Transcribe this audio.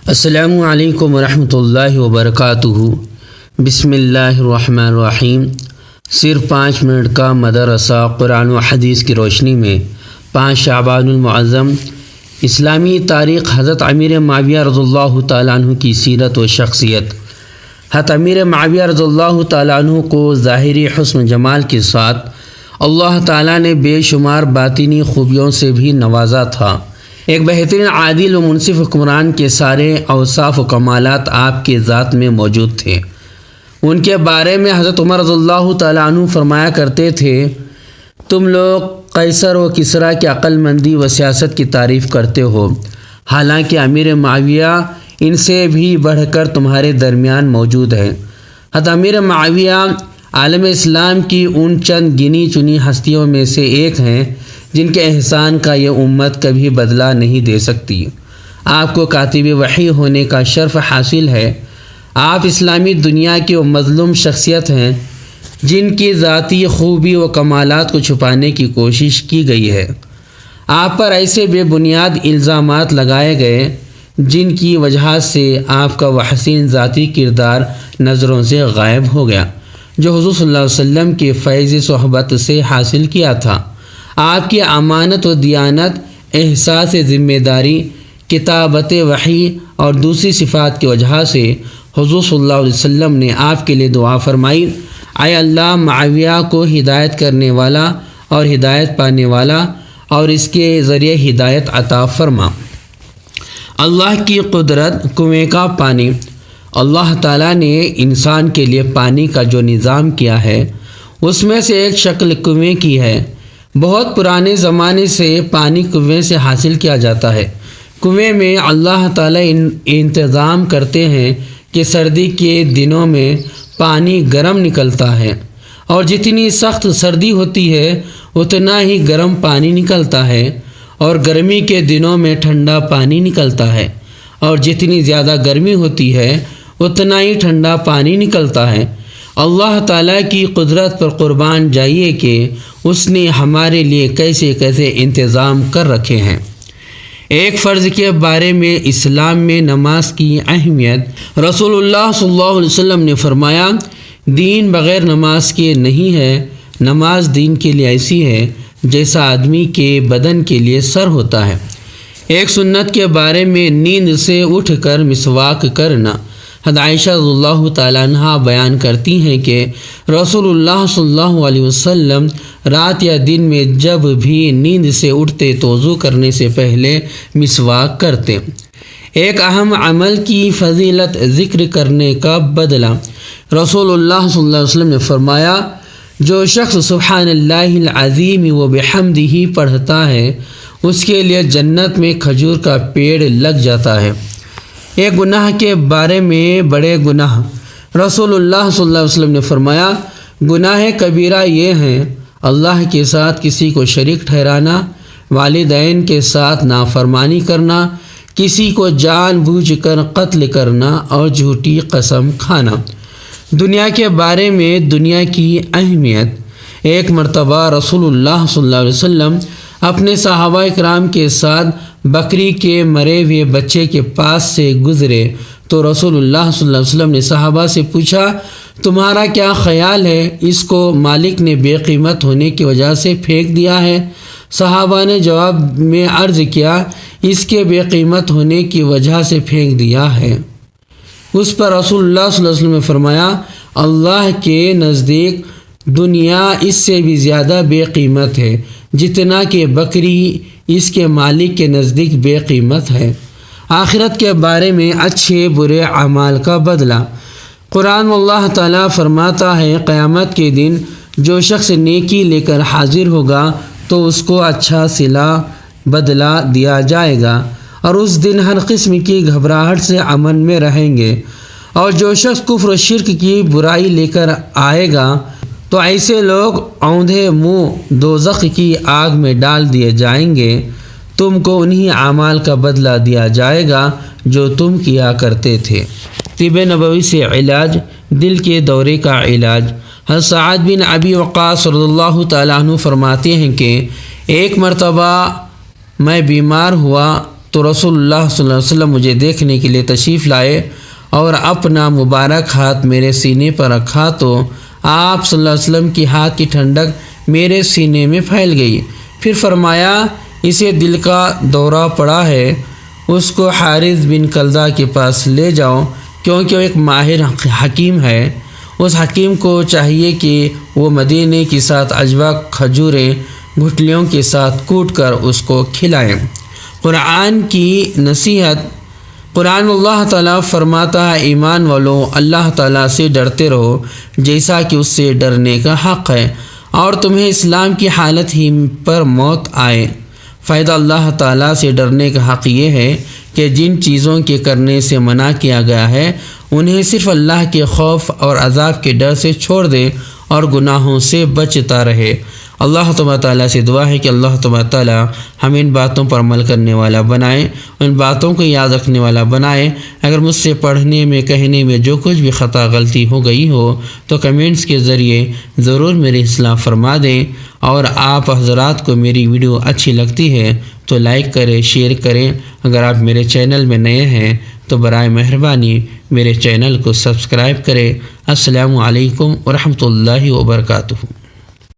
السلام علیکم ورحمۃ اللہ وبرکاتہ۔ بسم اللہ الرحمن الرحیم۔ صرف 5 منٹ کا مدرسہ قرآن و حدیث کی روشنی میں 5 شعبان المعظم اسلامی تاریخ حضرت امیر معاویہ رضی اللہ تعالیٰ عنہ کی سیرت و شخصیت۔ حضرت امیر معاویہ رضی اللہ تعالیٰ عنہ کو ظاہری حسن جمال کے ساتھ اللہ تعالیٰ نے بے شمار باطنی خوبیوں سے بھی نوازا تھا۔ ایک بہترین عادل و منصف حکمران کے سارے اوصاف و کمالات آپ کے ذات میں موجود تھے۔ ان کے بارے میں حضرت عمر رضی اللہ تعالیٰ عنہ فرمایا کرتے تھے، تم لوگ قیصر و کسریٰ کی عقل مندی و سیاست کی تعریف کرتے ہو، حالانکہ امیر معاویہ ان سے بھی بڑھ کر تمہارے درمیان موجود ہے۔ حضرت امیر معاویہ عالم اسلام کی ان چند گنی چنی ہستیوں میں سے ایک ہیں جن کے احسان کا یہ امت کبھی بدلہ نہیں دے سکتی۔ آپ کو کاتب وحی ہونے کا شرف حاصل ہے۔ آپ اسلامی دنیا کی وہ مظلوم شخصیت ہیں جن کی ذاتی خوبی و کمالات کو چھپانے کی کوشش کی گئی ہے۔ آپ پر ایسے بے بنیاد الزامات لگائے گئے جن کی وجہ سے آپ کا وہ حسین ذاتی کردار نظروں سے غائب ہو گیا جو حضور صلی اللہ علیہ وسلم کے فیض صحبت سے حاصل کیا تھا۔ آپ کی امانت و دیانت، احساس ذمہ داری، کتابت وحی اور دوسری صفات کی وجہ سے حضور صلی اللہ علیہ وسلم نے آپ کے لیے دعا فرمائی، اے اللہ معاویہ کو ہدایت کرنے والا اور ہدایت پانے والا اور اس کے ذریعے ہدایت عطا فرما۔ اللہ کی قدرت، کنویں کا پانی۔ اللہ تعالیٰ نے انسان کے لیے پانی کا جو نظام کیا ہے اس میں سے ایک شکل کنویں کی ہے۔ بہت پرانے زمانے سے پانی کنویں سے حاصل کیا جاتا ہے۔ کنویں میں اللہ تعالیٰ انتظام کرتے ہیں کہ سردی کے دنوں میں پانی گرم نکلتا ہے اور جتنی سخت سردی ہوتی ہے اتنا ہی گرم پانی نکلتا ہے، اور گرمی کے دنوں میں ٹھنڈا پانی نکلتا ہے، اور جتنی زیادہ گرمی ہوتی ہے اتنا ہی ٹھنڈا پانی نکلتا ہے۔ اللہ تعالیٰ کی قدرت پر قربان جائیے کہ اس نے ہمارے لیے کیسے کیسے انتظام کر رکھے ہیں۔ ایک فرض کے بارے میں اسلام میں نماز کی اہمیت۔ رسول اللہ صلی اللہ علیہ وسلم نے فرمایا، دین بغیر نماز کے نہیں ہے۔ نماز دین کے لیے ایسی ہے جیسا آدمی کے بدن کے لیے سر ہوتا ہے۔ ایک سنت کے بارے میں نیند سے اٹھ کر مسواک کرنا۔ حضرت عائشہ رضی اللہ تعالیٰ عنہ بیان کرتی ہیں کہ رسول اللہ صلی اللہ علیہ وسلم رات یا دن میں جب بھی نیند سے اٹھتے تو وضو کرنے سے پہلے مسواک کرتے۔ ایک اہم عمل کی فضیلت ذکر کرنے کا بدلہ۔ رسول اللہ صلی اللہ علیہ وسلم نے فرمایا، جو شخص سبحان اللہ العظیم و بحمدہ پڑھتا ہے اس کے لیے جنت میں کھجور کا پیڑ لگ جاتا ہے۔ ایک گناہ کے بارے میں بڑے گناہ۔ رسول اللہ صلی اللہ علیہ وسلم نے فرمایا، گناہ کبیرہ یہ ہیں اللہ کے ساتھ کسی کو شریک ٹھہرانا، والدین کے ساتھ نافرمانی کرنا، کسی کو جان بوجھ کر قتل کرنا اور جھوٹی قسم کھانا۔ دنیا کے بارے میں دنیا کی اہمیت۔ ایک مرتبہ رسول اللہ صلی اللہ علیہ وسلم اپنے صحابہ اکرام کے ساتھ بکری کے مرے ہوئے بچے کے پاس سے گزرے تو رسول اللہ صلی اللہ علیہ وسلم نے صحابہ سے پوچھا، تمہارا کیا خیال ہے، اس کو مالک نے بے قیمت ہونے کی وجہ سے پھینک دیا ہے؟ صحابہ نے جواب میں عرض کیا، اس کے بے قیمت ہونے کی وجہ سے پھینک دیا ہے۔ اس پر رسول اللہ صلی اللہ علیہ وسلم نے فرمایا، اللہ کے نزدیک دنیا اس سے بھی زیادہ بے قیمت ہے جتنا کہ بکری اس کے مالک کے نزدیک بے قیمت ہے۔ آخرت کے بارے میں اچھے برے اعمال کا بدلہ۔ قرآن میں اللہ تعالیٰ فرماتا ہے، قیامت کے دن جو شخص نیکی لے کر حاضر ہوگا تو اس کو اچھا صلہ بدلہ دیا جائے گا، اور اس دن ہر قسم کی گھبراہٹ سے امن میں رہیں گے۔ اور جو شخص کفر و شرک کی برائی لے کر آئے گا تو ایسے لوگ اوندھے منہ دوزخ کی آگ میں ڈال دیے جائیں گے۔ تم کو انہی اعمال کا بدلہ دیا جائے گا جو تم کیا کرتے تھے۔ طب نبوی سے علاج۔ دل کے دورے کا علاج۔ حضرت سعد بن ابی وقاص رضی اللہ تعالیٰ عنہ فرماتے ہیں کہ ایک مرتبہ میں بیمار ہوا تو رسول اللہ صلی اللہ علیہ وسلم مجھے دیکھنے کے لیے تشریف لائے اور اپنا مبارک ہاتھ میرے سینے پر رکھا تو آپ صلی اللہ علیہ وسلم کی ہاتھ کی ٹھنڈک میرے سینے میں پھیل گئی۔ پھر فرمایا اسے دل کا دورہ پڑا ہے، اس کو حارث بن کلدہ کے پاس لے جاؤ کیونکہ وہ ایک ماہر حکیم ہے۔ اس حکیم کو چاہیے کہ وہ مدینے کے ساتھ عجوا کھجوریں گٹھلیوں کے ساتھ کوٹ کر اس کو کھلائیں۔ قرآن کی نصیحت۔ قرآن اللہ تعالیٰ فرماتا ہے ایمان والو اللہ تعالیٰ سے ڈرتے رہو جیسا کہ اس سے ڈرنے کا حق ہے، اور تمہیں اسلام کی حالت ہی پر موت آئے۔ فائدہ اللہ تعالیٰ سے ڈرنے کا حق یہ ہے کہ جن چیزوں کے کرنے سے منع کیا گیا ہے انہیں صرف اللہ کے خوف اور عذاب کے ڈر سے چھوڑ دے اور گناہوں سے بچتا رہے۔ اللہ تبارک تعالیٰ سے دعا ہے کہ اللہ تبارک تعالیٰ ہمیں ان باتوں پر عمل کرنے والا بنائے، ان باتوں کو یاد رکھنے والا بنائے۔ اگر مجھ سے پڑھنے میں کہنے میں جو کچھ بھی خطا غلطی ہو گئی ہو تو کمنٹس کے ذریعے ضرور میری اصلاح فرما دیں، اور آپ حضرات کو میری ویڈیو اچھی لگتی ہے تو لائک کریں، شیئر کریں۔ اگر آپ میرے چینل میں نئے ہیں تو برائے مہربانی میرے چینل کو سبسکرائب کریں۔ السلام علیکم ورحمۃ اللہ وبرکاتہ۔